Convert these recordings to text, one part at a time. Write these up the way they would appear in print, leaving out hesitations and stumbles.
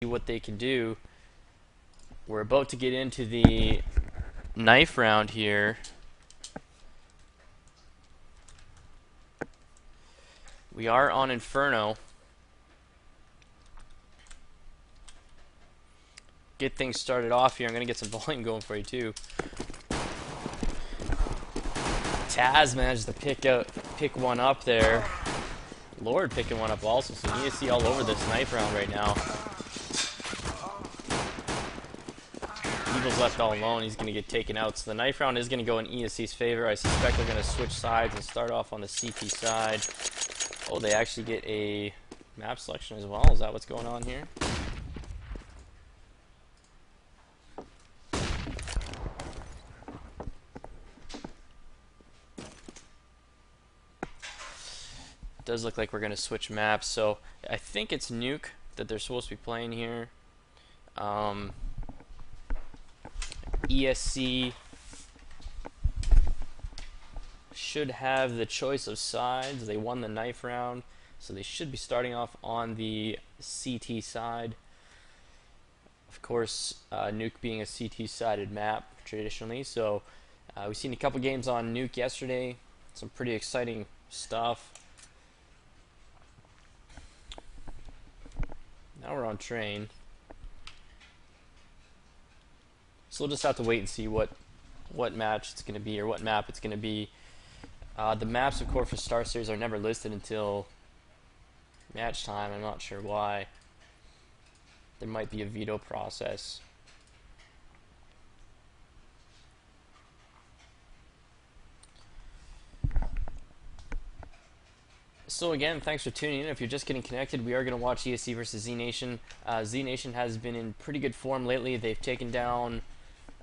what they can do. We're about to get into the knife round here. We are on Inferno. Get things started off here. I'm going to get some volume going for you too. Taz managed to pick one up there. Lord picking one up also, so ESC all over this knife round right now. Evil's left all alone, he's going to get taken out. So the knife round is going to go in ESC's favor. I suspect they're going to switch sides and start off on the CT side. Oh, they actually get a map selection as well. Is that what's going on here? Does look like we're going to switch maps, so I think it's Nuke that they're supposed to be playing here. ESC should have the choice of sides. They won the knife round, so they should be starting off on the CT side. Of course, Nuke being a CT-sided map traditionally, so we've seen a couple games on Nuke yesterday. Some pretty exciting stuff. Now we're on train. So we'll just have to wait and see what match it's going to be, or what map it's going to be. The maps, of course, for Starseries are never listed until match time. I'm not sure why. There might be a veto process. So again, thanks for tuning in. If you're just getting connected, we are going to watch ESC versus zNation. zNation has been in pretty good form lately. They've taken down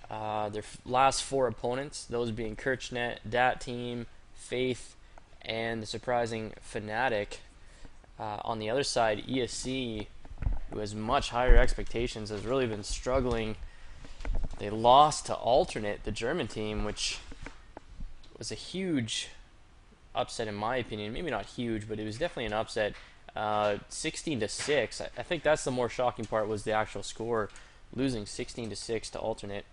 their last 4 opponents, those being Kirchnet, Dat Team, Faith, and the surprising Fnatic. On the other side, ESC, who has much higher expectations, has really been struggling. They lost to Alternate, the German team, which was a huge upset in my opinion. Maybe not huge, but it was definitely an upset. 16-6. I think that's the more shocking part, was the actual score, losing 16-6 to Alternate.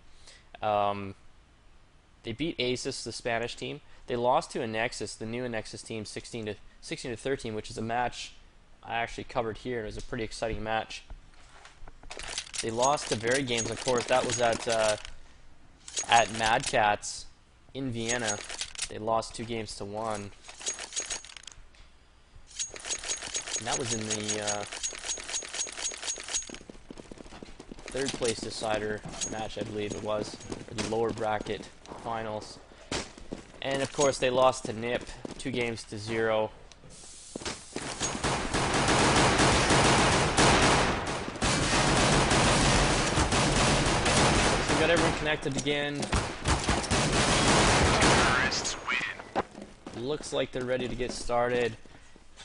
They beat Asus, the Spanish team. They lost to Nexus, the new Nexus team, 16-13, which is a match I actually covered here. It was a pretty exciting match. They lost to Very Games, of course. That was at Mad Cats in Vienna. They lost 2-1. And that was in the third place decider match, I believe it was, or the lower bracket finals. And of course they lost to NIP 2-0. So we got everyone connected again. Looks like they're ready to get started.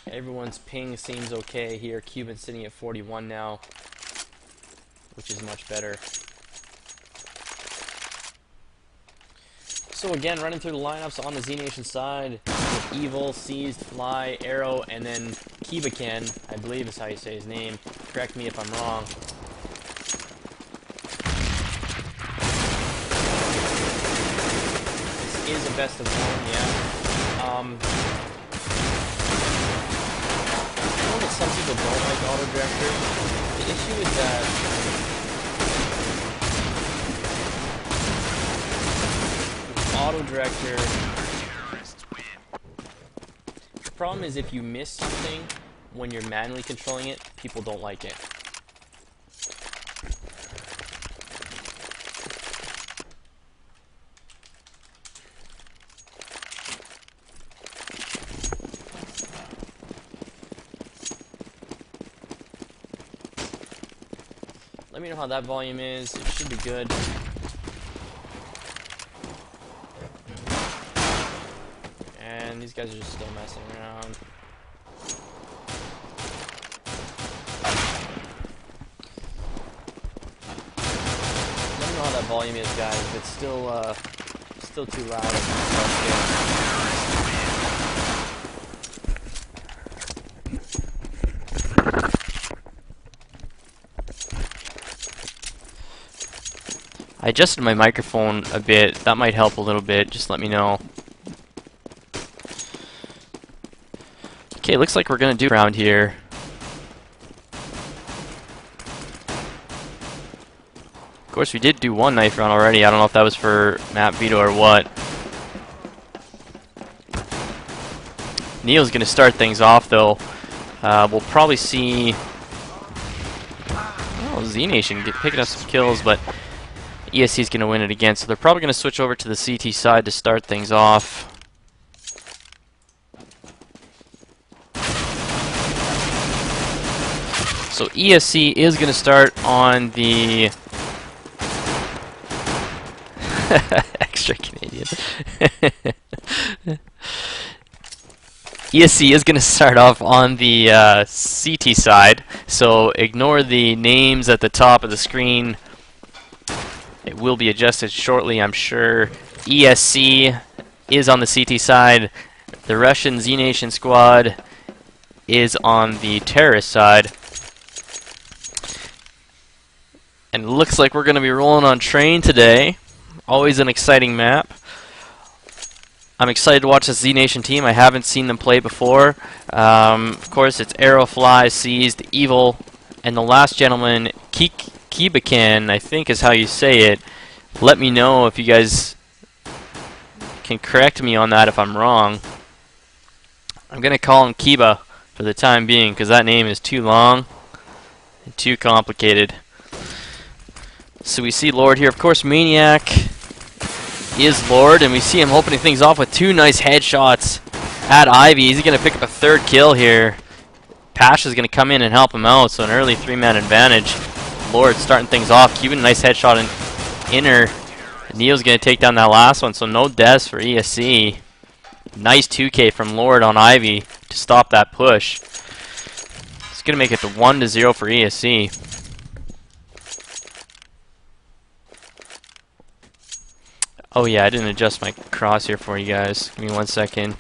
Everyone's ping seems okay here. Cuban sitting at 41 now, which is much better. So again, running through the lineups on the zNation side, with Evil, Seized, Fly, Arrow, and then Kibaken, I believe is how you say his name. Correct me if I'm wrong. This is a best of 1, yeah. I know that some people don't like Auto Director. The issue is that Auto Director, the problem is if you miss something when you're manually controlling it, people don't like it. Let me know how that volume is. It should be good. And these guys are just still messing around. Let me know how that volume is, guys. If it's still too loud. I adjusted my microphone a bit. That might help a little bit. Just let me know. Okay, looks like we're gonna do around here. Of course, we did do one knife round already. I don't know if that was for map veto or what. Neil's gonna start things off though. We'll probably see zNation picking up some kills, but ESC's gonna win it again. So they're probably gonna switch over to the CT side to start things off. So ESC is going to start on the extra Canadian. ESC is going to start off on the CT side, so ignore the names at the top of the screen. It will be adjusted shortly, I'm sure. ESC is on the CT side. The Russian zNation squad is on the terrorist side. And it looks like we're going to be rolling on Train today. Always an exciting map. I'm excited to watch this zNation team. I haven't seen them play before. Of course, it's Arrow, Fly, Seized, Evil, and the last gentleman, Kibakan, I think is how you say it. Let me know if you guys can correct me on that if I'm wrong. I'm going to call him Kiba for the time being because that name is too long and too complicated. So we see Lord here. Of course, Maniac is Lord, and we see him opening things off with two nice headshots at Ivy. He's going to pick up a third kill here. Pasha's going to come in and help him out, so an early three-man advantage. Lord starting things off. Cuban, nice headshot in inner. Neil's going to take down that last one, so no deaths for ESC. Nice 2K from Lord on Ivy to stop that push. It's going to make it to 1-0 for ESC. Oh yeah, I didn't adjust my crosshair for you guys. Give me 1 second.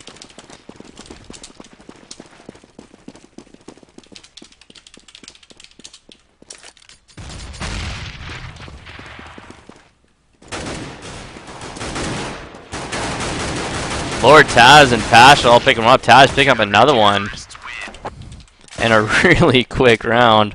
Lord, Taz and Pasha all pick him up. Taz picking up another one. And a really quick round.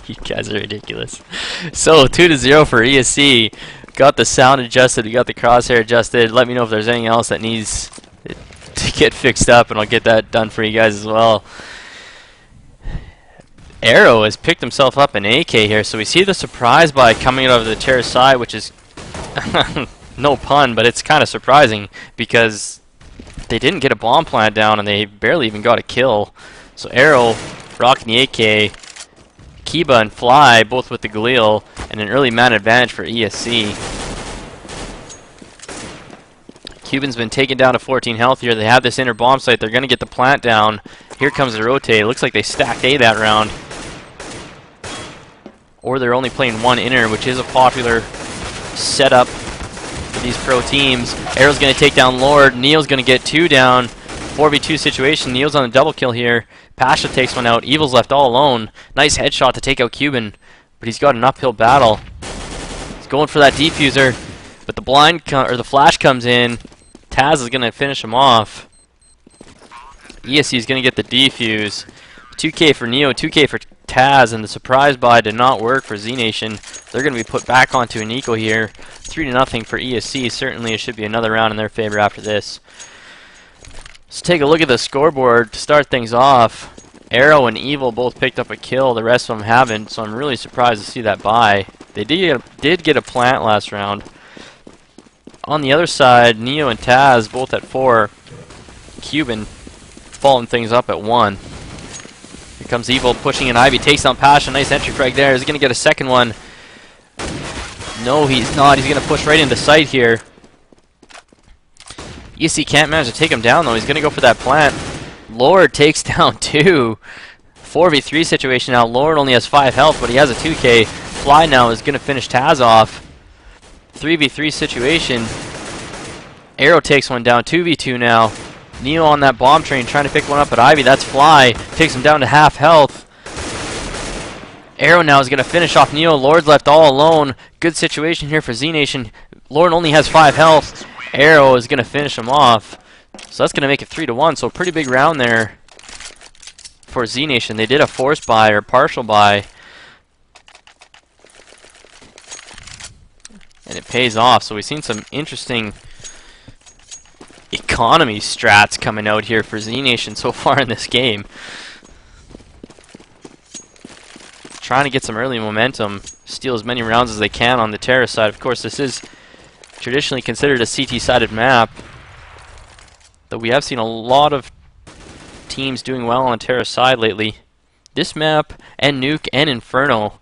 You guys are ridiculous. So 2-0 for ESC. Got the sound adjusted. We got the crosshair adjusted. Let me know if there's anything else that needs to get fixed up, and I'll get that done for you guys as well. Arrow has picked himself up an AK here, so we see the surprise buy coming out of the terrace side, which is no pun, but it's kind of surprising because they didn't get a bomb plant down and they barely even got a kill. So Arrow rocking the AK, Kiba and Fly both with the Galil, and an early man advantage for ESC. Cuban's been taken down to 14 health here. They have this inner bomb site. They're going to get the plant down. Here comes the rotate. It looks like they stacked A that round. Or they're only playing one inner, which is a popular setup for these pro teams. Arrow's going to take down Lord. Neil's going to get two down. 4v2 situation. Neil's on a double kill here. Pasha takes one out. Evil's left all alone. Nice headshot to take out Cuban, but he's got an uphill battle. He's going for that defuser, but the the flash comes in. Taz is going to finish him off. ESC is going to get the defuse. 2K for Neo, 2K for Taz, and the surprise buy did not work for zNation. They're going to be put back onto an equal here. 3-0 for ESC. Certainly it should be another round in their favor after this. Let's take a look at the scoreboard to start things off. Arrow and Evil both picked up a kill. The rest of them haven't, so I'm really surprised to see that buy. They did get a plant last round. On the other side, Neo and Taz both at 4. Cuban following things up at 1. Here comes Evil pushing an Ivy. Takes down Pasha. Nice entry frag there. Is he going to get a second one? No, he's not. He's going to push right into sight here. ESC can't manage to take him down, though. He's going to go for that plant. Lord takes down 2. 4v3 situation now. Lord only has 5 health, but he has a 2K. Fly now is going to finish Taz off. 3v3 situation. Arrow takes one down, 2v2 now. Neo on that bomb train trying to pick one up at Ivy. That's Fly. Takes him down to half health. Arrow now is going to finish off Neo. Lord's left all alone. Good situation here for zNation. Lord only has 5 health. Arrow is going to finish him off. So that's going to make it 3-1. So a pretty big round there for zNation. They did a forced buy or partial buy. And it pays off. So we've seen some interesting economy strats coming out here for zNation so far in this game. Trying to get some early momentum, steal as many rounds as they can on the Terra side. Of course, this is traditionally considered a CT-sided map, though we have seen a lot of teams doing well on Terra's side lately. This map and Nuke and Inferno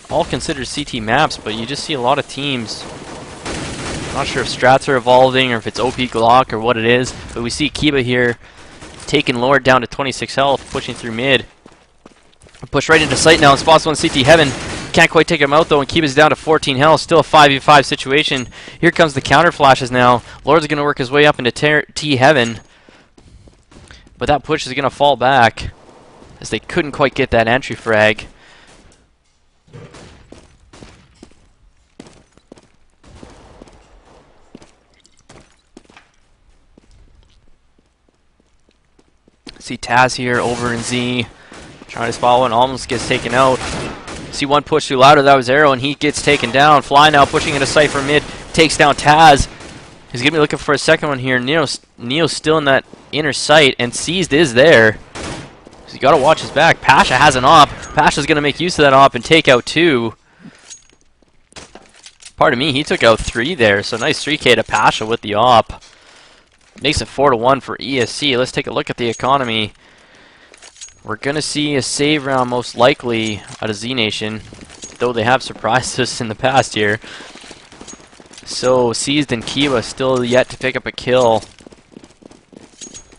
all considered CT maps, but you just see a lot of teams. Not sure if strats are evolving or if it's OP Glock or what it is, but we see Kiba here taking Lord down to 26 health, pushing through mid. Push right into sight now and spots one CT Heaven. Can't quite take him out though, and Kiba's down to 14 health. Still a 5v5 situation. Here comes the counter flashes now. Lord's going to work his way up into T Heaven, but that push is going to fall back as they couldn't quite get that entry frag. See Taz here over in Z, trying to spot one, almost gets taken out. See one push through louder, that was Arrow, and he gets taken down. Fly now pushing into Cypher mid, takes down Taz. He's going to be looking for a second one here. Neo's still in that inner sight, and Seized is there. So you got to watch his back. Pasha has an op. Pasha's going to make use of that op and take out 2. Pardon me, he took out 3 there, so nice 3K to Pasha with the op. Makes it 4-1 for ESC. Let's take a look at the economy. We're going to see a save round most likely out of zNation, though they have surprised us in the past here. So Seized and Kiba still yet to pick up a kill.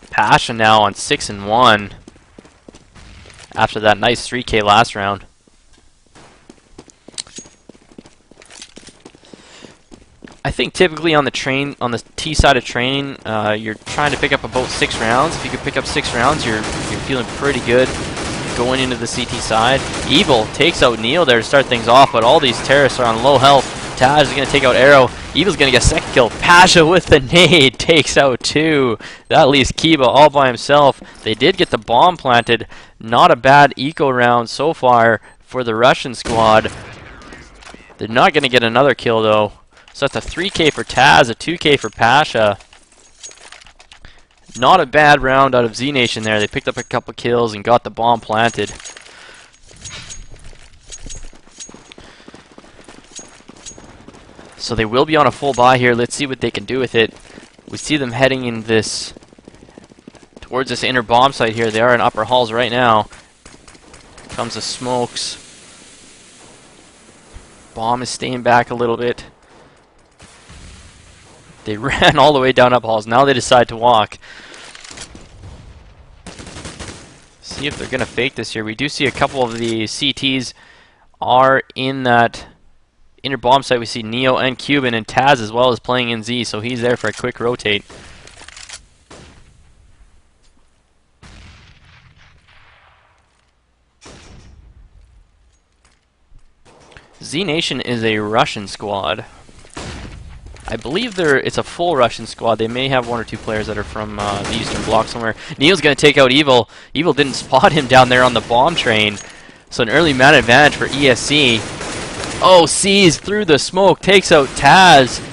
Pasha now on 6-1 after that nice 3K last round. I think typically on the train, on the T side of training, you're trying to pick up about 6 rounds. If you can pick up 6 rounds, you're feeling pretty good going into the CT side. Evil takes out Neo there to start things off, but all these terrorists are on low health. Taj is going to take out Arrow. Evil's going to get a second kill. Pasha with the nade takes out 2. That leaves Kiba all by himself. They did get the bomb planted. Not a bad eco round so far for the Russian squad. They're not going to get another kill though. So that's a 3K for Taz, a 2K for Pasha. Not a bad round out of zNation there. They picked up a couple kills and got the bomb planted. So they will be on a full buy here. Let's see what they can do with it. We see them heading in this towards this inner bomb site here. They are in upper halls right now. Here comes the smokes. Bomb is staying back a little bit. They ran all the way down up halls. Now they decide to walk. See if they're going to fake this here. We do see a couple of the CTs are in that inner bomb site. We see Neo and Cuban, and Taz as well is playing in Z, so he's there for a quick rotate. zNation is a Russian squad. I believe it's a full Russian squad. They may have 1 or 2 players that are from the Eastern Bloc somewhere. Neo's going to take out Evil. Evil didn't spot him down there on the bomb train. So an early man advantage for ESC. Oh, Seized through the smoke. Takes out Taz.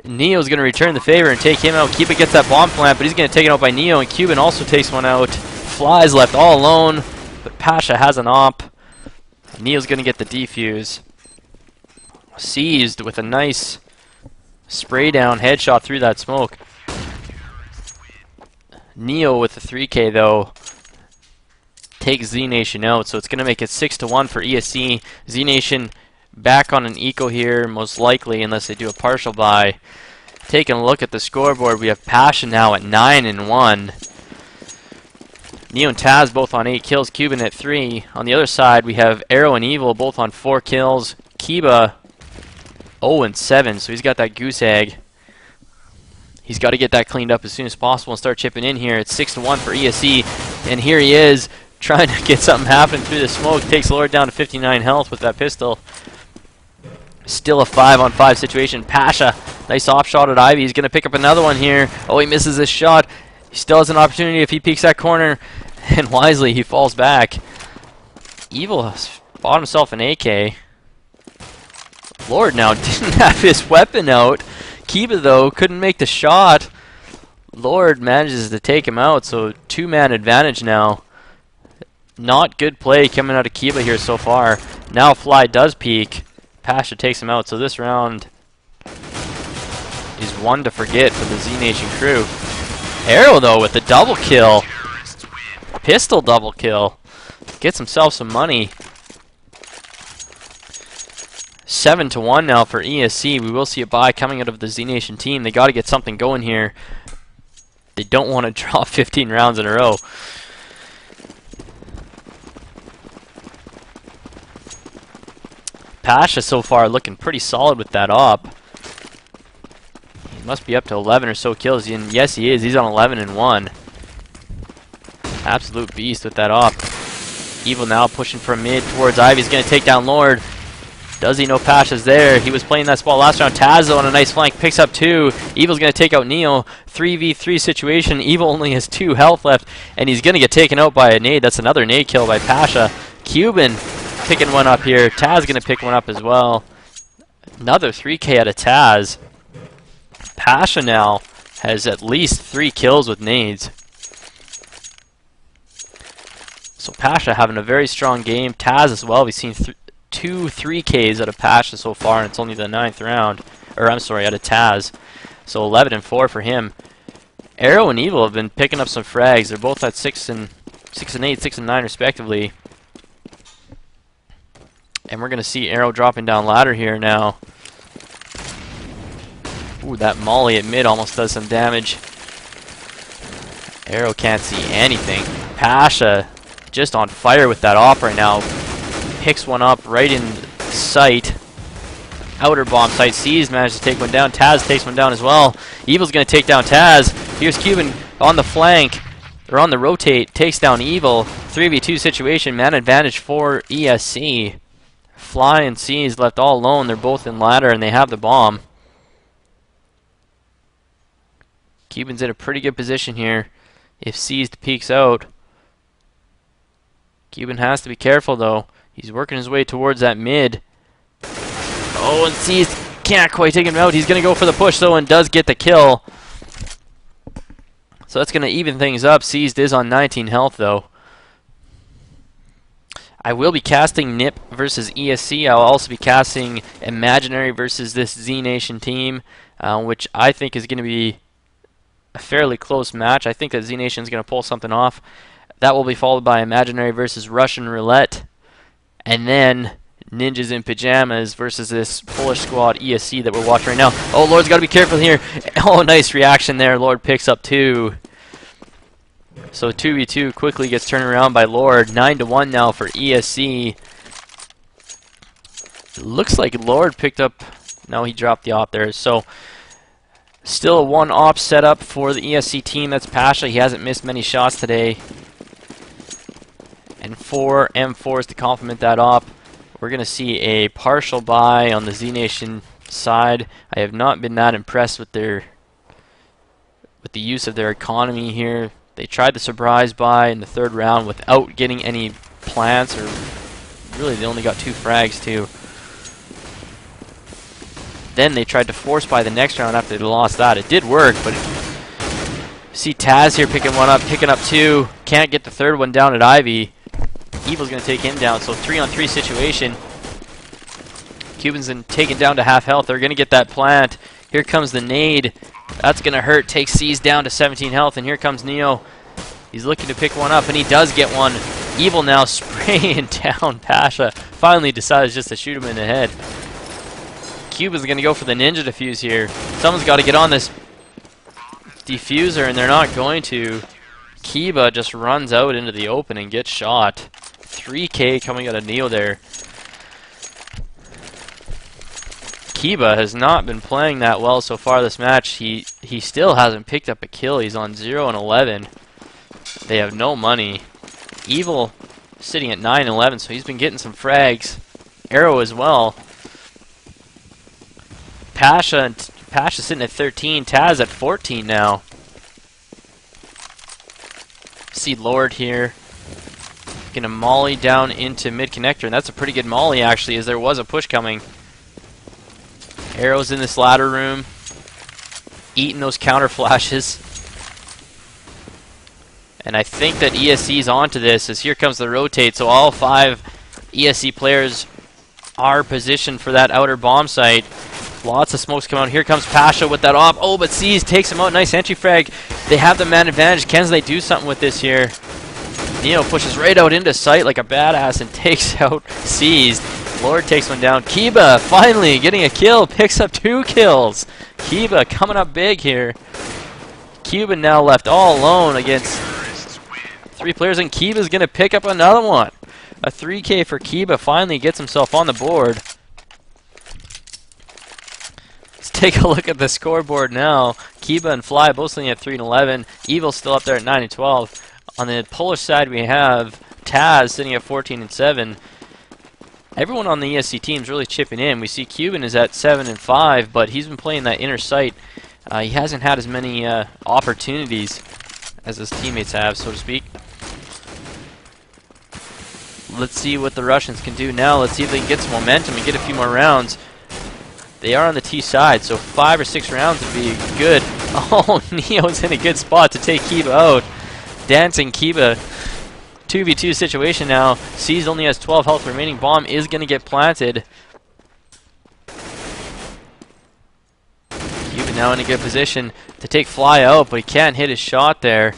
Neo's going to return the favor and take him out. Kiba gets that bomb plant, but he's going to take it out by Neo. And Cuban also takes one out. Fly's left all alone, but Pasha has an op. Neo's going to get the defuse. Seized with a nice spray down headshot through that smoke. Neo with the 3K though takes zNation out, so it's going to make it 6-1 for ESC. zNation back on an eco here, most likely, unless they do a partial buy. Taking a look at the scoreboard, we have Passion now at 9-1. Neo and Taz both on 8 kills, Cuban at 3. On the other side, we have Arrow and Evil both on 4 kills. Kiba 0-7, so he's got that goose egg. He's got to get that cleaned up as soon as possible and start chipping in here. It's 6-1 for ESC, and here he is trying to get something happening through the smoke. Takes Lord down to 59 health with that pistol. Still a 5-on-5 situation. Pasha, nice off shot at Ivy. He's going to pick up another one here. Oh, he misses his shot. He still has an opportunity if he peeks that corner, and wisely he falls back. Evil has bought himself an AK. Lord now didn't have his weapon out. Kiba, though, couldn't make the shot. Lord manages to take him out, so two-man advantage now. Not good play coming out of Kiba here so far. Now Fly does peek. Pasha takes him out, so this round is one to forget for the zNation crew. Arrow, though, with the double kill. Pistol double kill. Gets himself some money. 7-1 now for ESC. We will see a buy coming out of the zNation team. They got to get something going here. They don't want to draw 15 rounds in a row. Pasha so far looking pretty solid with that op. He must be up to 11 or so kills, and yes he is. He's on 11-1. Absolute beast with that op. Evil now pushing from mid towards Ivy. He's going to take down Lord. Does he know Pasha's there? He was playing that spot last round. Taz on a nice flank, picks up 2. Evil's going to take out Neo. 3v3 situation. Evil only has 2 health left, and he's going to get taken out by a nade. That's another nade kill by Pasha. Cuban picking one up here. Taz going to pick one up as well. Another 3k out of Taz. Pasha now has at least 3 kills with nades. So Pasha having a very strong game. Taz as well. We've seen 2 3Ks out of Pasha so far, and it's only the 9th round. Or I'm sorry, out of Taz. So 11-4 for him. Arrow and Evil have been picking up some frags. They're both at 6-8, 6-9 respectively. And we're going to see Arrow dropping down ladder here now. Ooh, that molly at mid almost does some damage. Arrow can't see anything. Pasha just on fire with that op right now. Picks one up right in sight. Outer bomb site. Sees managed to take one down. Taz takes one down as well. Evil's going to take down Taz. Here's Cuban on the flank. Or on the rotate. Takes down Evil. 3v2 situation. Man advantage for ESC. Fly and Seas left all alone. They're both in ladder and they have the bomb. Cuban's in a pretty good position here. If Seas peeks out. Cuban has to be careful though. He's working his way towards that mid. Oh, and Seas can't quite take him out. He's going to go for the push though and does get the kill. So that's going to even things up. Seized is on 19 health though. I will be casting NIP versus ESC. I'll also be casting Imaginary versus this zNation team, which I think is going to be a fairly close match. I think that zNation is going to pull something off. That will be followed by Imaginary versus Russian Roulette. And then Ninjas in Pajamas versus this Polish squad ESC that we're watching right now. Oh, Lord's got to be careful here. Oh, nice reaction there. Lord picks up 2. So 2v2 quickly gets turned around by Lord. 9-1 now for ESC. It looks like Lord picked up... No, he dropped the op there. So still a 1 op setup for the ESC team. That's Pasha. He hasn't missed many shots today. And 4 M4s to complement that op. We're going to see a partial buy on the zNation side. I have not been that impressed with the use of their economy here. They tried the surprise buy in the 3rd round without getting any plants, or really they only got 2 frags too. Then they tried to force buy the next round after they lost that. It did work, but see Taz here picking one up, picking up 2. Can't get the 3rd one down at Ivy. Evil's going to take him down, so 3-on-3 situation. Cuban's been taken down to half health. They're going to get that plant. Here comes the nade. That's going to hurt. Takes C's down to 17 health, and here comes Neo. He's looking to pick one up, and he does get one. Evil now spraying down Pasha. Finally decides just to shoot him in the head. Cuban's going to go for the ninja defuse here. Someone's got to get on this defuser, and they're not going to. Kiba just runs out into the open and gets shot. 3k coming out of Neo there. Kiba has not been playing that well so far this match. He still hasn't picked up a kill. He's on 0 and 11. They have no money. Evil sitting at 9 and 11, so he's been getting some frags. Arrow as well. Pasha sitting at 13. Taz at 14 now. See Lord here. Gonna molly down into mid connector, and that's a pretty good molly actually, as there was a push coming. Arrows in this ladder room, eating those counter flashes. And I think that ESC's onto this, as here comes the rotate, so all 5 ESC players are positioned for that outer bomb site. Lots of smokes come out. Here comes Pasha with that off. Oh, but Seas takes him out. Nice entry frag. They have the man advantage. Can they do something with this here? Neo pushes right out into sight like a badass and takes out Seized. Lord takes one down. Kiba finally getting a kill. Picks up 2 kills. Kiba coming up big here. Cuban now left all alone against 3 players, and Kiba's going to pick up another one. A 3K for Kiba finally gets himself on the board. Let's take a look at the scoreboard now. Kiba and Fly both sitting at 3 and 11. Evil still up there at 9 and 12. On the Polish side, we have Taz sitting at 14 and 7. Everyone on the ESC team is really chipping in. We see Cuban is at 7 and 5, but he's been playing that inner sight. He hasn't had as many opportunities as his teammates have, so to speak. Let's see what the Russians can do now. Let's see if they can get some momentum and get a few more rounds. They are on the T side, so 5 or 6 rounds would be good. Oh, Neo's in a good spot to take Kiba out. Dancing Kiba. 2v2 situation now. Seas only has 12 health remaining. Bomb is going to get planted. Kiba now in a good position to take Fly out, but he can't hit his shot there.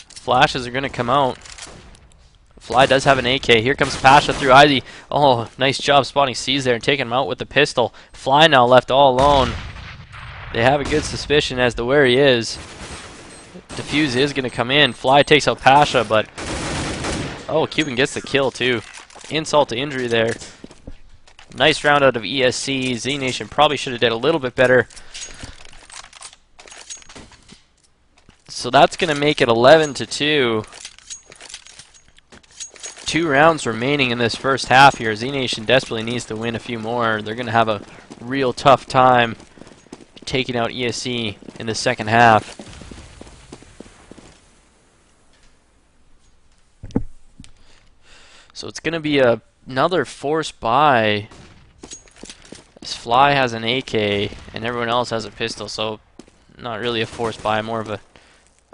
Flashes are going to come out. Fly does have an AK. Here comes Pasha through Izzy. Oh, nice job spotting Seas there and taking him out with the pistol. Fly now left all alone. They have a good suspicion as to where he is. Defuse is going to come in. Fly takes out Pasha, but... Oh, Cuban gets the kill, too. Insult to injury there. Nice round out of ESC. zNation probably should have did a little bit better. So that's going to make it 11-2. 2 rounds remaining in this first half here. zNation desperately needs to win a few more. They're going to have a real tough time taking out ESC in the second half. So it's going to be another forced buy. This Fly has an AK and everyone else has a pistol, so not really a forced buy, more of a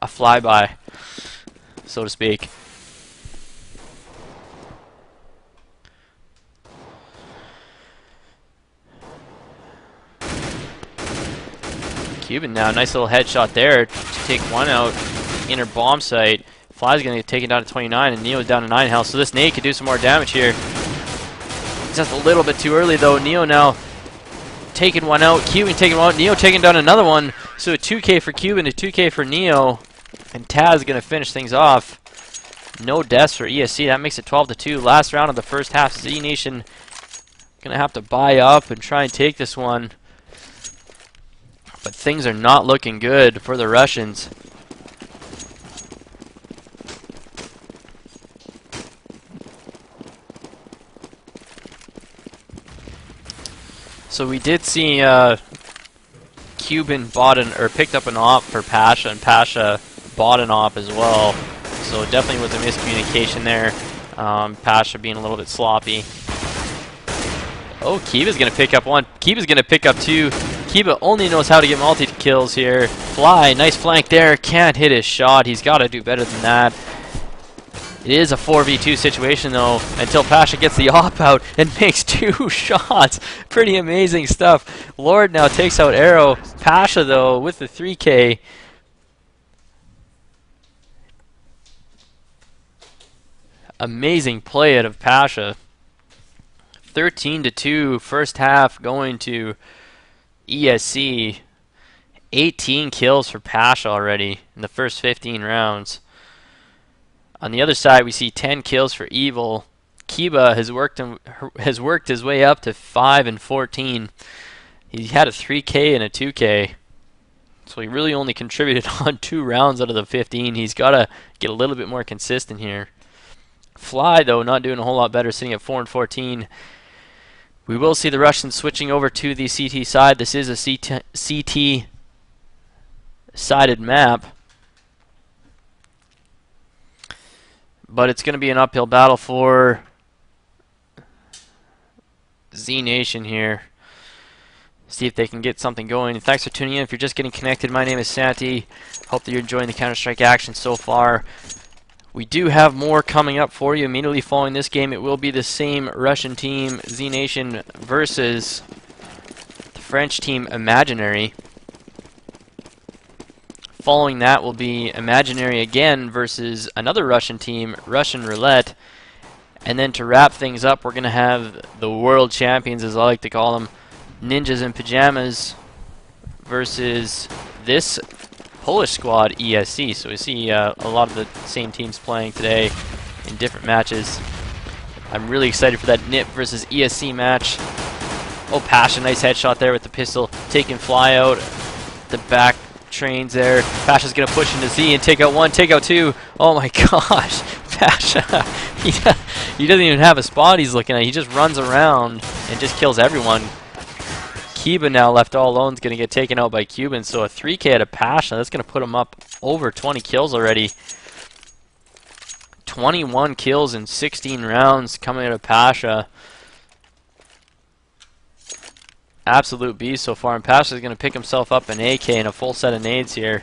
flyby, so to speak. Cuban now, nice little headshot there to take one out. Inner bomb site. Fly's going to get taken down to 29, and Neo's down to 9 health, so this nade could do some more damage here. It's just a little bit too early, though. Neo now taking one out. Cuban taking one out. Neo taking down another one. So a 2K for Cuban, a 2K for Neo. And Taz going to finish things off. No deaths for ESC. That makes it 12-2. Last round of the first half. zNation going to have to buy up and try and take this one. But things are not looking good for the Russians. So we did see Cuban picked up an op for Pasha, and Pasha bought an op as well. So it definitely was a miscommunication there. Pasha being a little bit sloppy. Oh, Kiba's going to pick up one. Kiba's going to pick up 2. Kiba only knows how to get multi-kills here. Fly, nice flank there. Can't hit his shot. He's got to do better than that. It is a 4v2 situation, though, until Pasha gets the op out and makes 2 shots. Pretty amazing stuff. Lord now takes out Arrow. Pasha, though, with the 3K. Amazing play out of Pasha. 13-2, first half going to ESC. 18 kills for Pasha already in the first 15 rounds. On the other side, we see 10 kills for Evil, Kiba has worked his way up to 5 and 14. He had a 3K and a 2K. So he really only contributed on 2 rounds out of the 15. He's got to get a little bit more consistent here. Fly, though, not doing a whole lot better, sitting at 4 and 14. We will see the Russians switching over to the CT side. This is a CT sided map. But it's going to be an uphill battle for zNation here. See if they can get something going. And thanks for tuning in. If you're just getting connected, my name is sanTi. Hope that you're enjoying the Counter-Strike action so far. We do have more coming up for you immediately following this game. It will be the same Russian team, zNation, versus the French team, Imaginary. Following that will be Imaginary again versus another Russian team, Russian Roulette. And then to wrap things up, we're going to have the world champions, as I like to call them, Ninjas in Pajamas versus this Polish squad, ESC. So we see a lot of the same teams playing today in different matches. I'm really excited for that NIP versus ESC match. Oh, Pasha, nice headshot there with the pistol, taking Fly out. The back trains there. Pasha's going to push into Z and take out 1, take out 2. Oh my gosh, Pasha. He doesn't even have a spot he's looking at. He just runs around and just kills everyone. Kiba now left all alone is going to get taken out by Cuban, so a 3K out of Pasha. That's going to put him up over 20 kills already. 21 kills in 16 rounds coming out of Pasha. Absolute beast so far, and Pasha's going to pick himself up an AK and a full set of nades here.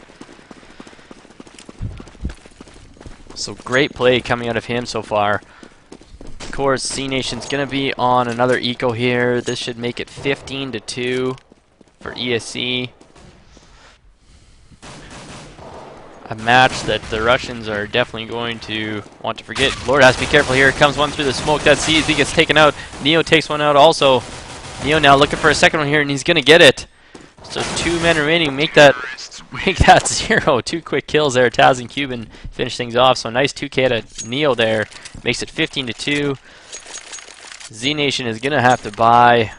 So great play coming out of him so far. Of course, zNation's going to be on another eco here. This should make it 15-2 for ESC. A match that the Russians are definitely going to want to forget. Lord has to be careful here. Comes one through the smoke. That sees he gets taken out. Neo takes one out also. Neo now looking for a second one here, and he's going to get it. So 2 men remaining. Make that 0. 2 quick kills there. Taz and Cuban finish things off. So nice 2K to Neo there. Makes it 15-2. zNation is going to have to buy.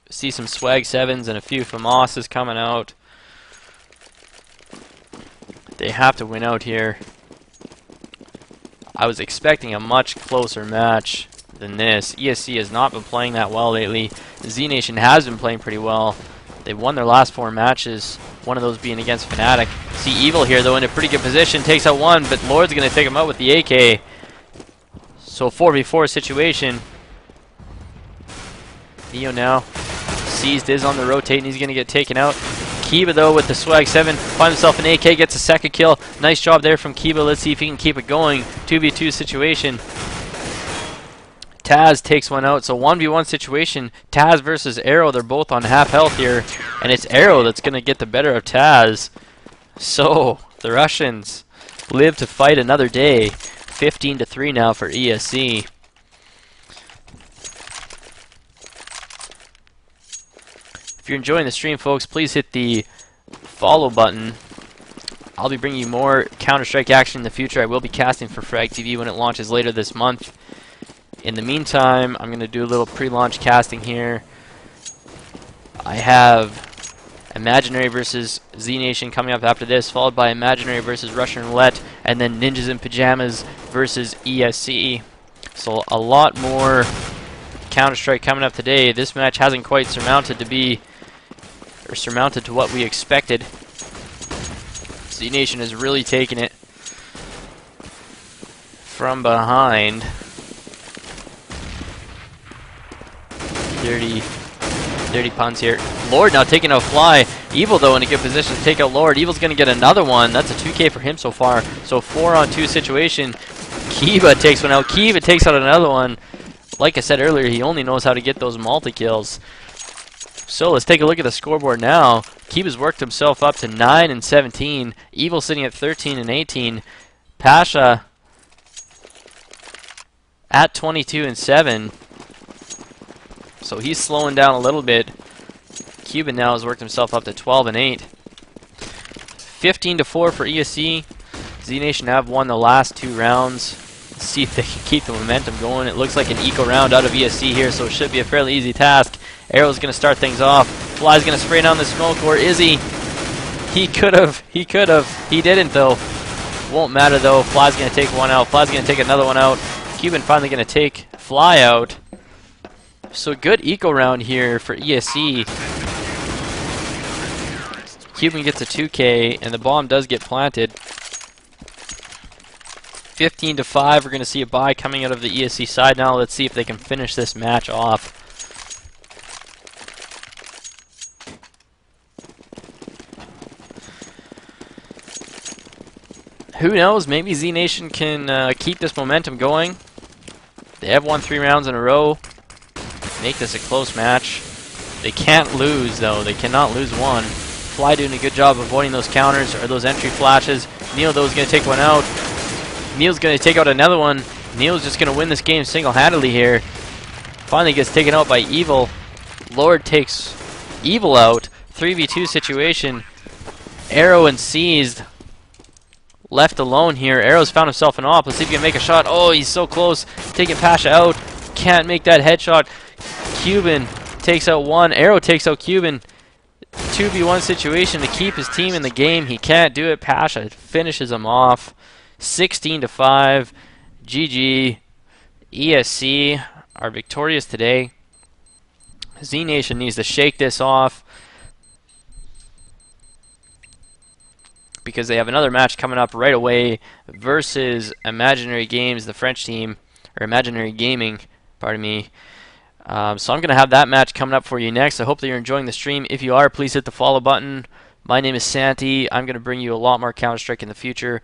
See some swag 7s and a few FAMASs coming out. They have to win out here. I was expecting a much closer match than this. ESC has not been playing that well lately. zNation has been playing pretty well. They won their last 4 matches, one of those being against Fnatic. See Evil here, though, in a pretty good position. Takes out 1, but Lord's going to take him out with the AK. So 4v4 situation. Neo now seized is on the rotate, and he's going to get taken out. Kiba, though, with the swag 7, finds himself an AK, gets a second kill. Nice job there from Kiba. Let's see if he can keep it going. 2v2 situation. Taz takes one out, so 1v1 situation. Taz versus Arrow, they're both on half health here, and it's Arrow that's going to get the better of Taz. So, the Russians live to fight another day. 15-3 now for ESC. If you're enjoying the stream, folks, please hit the follow button. I'll be bringing you more Counter-Strike action in the future. I will be casting for Frag TV when it launches later this month. In the meantime, I'm going to do a little pre-launch casting here. I have Imaginary versus zNation coming up after this, followed by Imaginary versus Russian Roulette, and then Ninjas in Pajamas versus ESC. So a lot more Counter-Strike coming up today. This match hasn't quite surmounted to what we expected. zNation is really taking it from behind. Dirty puns here. Lord now taking out Fly. Evil, though, in a good position to take out Lord. Evil's going to get another one. That's a 2K for him so far. So 4-on-2 situation. Kiba takes one out. Kiba takes out another one. Like I said earlier, he only knows how to get those multi-kills. So let's take a look at the scoreboard now. Kiba's worked himself up to 9 and 17. Evil sitting at 13 and 18. Pasha at 22 and 7. So he's slowing down a little bit. Cuban now has worked himself up to 12 and 8. 15-4 for ESC. zNation have won the last 2 rounds. See if they can keep the momentum going. It looks like an eco round out of ESC here, so it should be a fairly easy task. Arrow's going to start things off. Fly's going to spray down the smoke, or is he? He could have. He could have. He didn't, though. Won't matter, though. Fly's going to take one out. Fly's going to take another one out. Cuban finally going to take Fly out. So good eco round here for ESC. Cuban gets a 2K, and the bomb does get planted. 15-5, we're going to see a bye coming out of the ESC side now. Let's see if they can finish this match off. Who knows, maybe zNation can keep this momentum going. They have won 3 rounds in a row. Make this a close match. They can't lose, though. They cannot lose one. Fly doing a good job avoiding those counters or those entry flashes. Neil, though, is going to take one out. Neil's going to take out another one. Neil's just going to win this game single-handedly here. Finally gets taken out by Evil. Lord takes Evil out. 3v2 situation. Arrow and Seized left alone here. Arrow's found himself an op. Let's see if he can make a shot. Oh, he's so close. Taking Pasha out. Can't make that headshot. Cuban takes out one. Arrow takes out Cuban. 2v1 situation to keep his team in the game. He can't do it. Pasha finishes him off. 16-5. GG. ESC are victorious today. zNation needs to shake this off because they have another match coming up right away versus Imaginary Games, the French team, or Imaginary Gaming, pardon me. So I'm going to have that match coming up for you next. I hope that you're enjoying the stream. If you are, please hit the follow button. My name is sanTi. I'm going to bring you a lot more Counter-Strike in the future.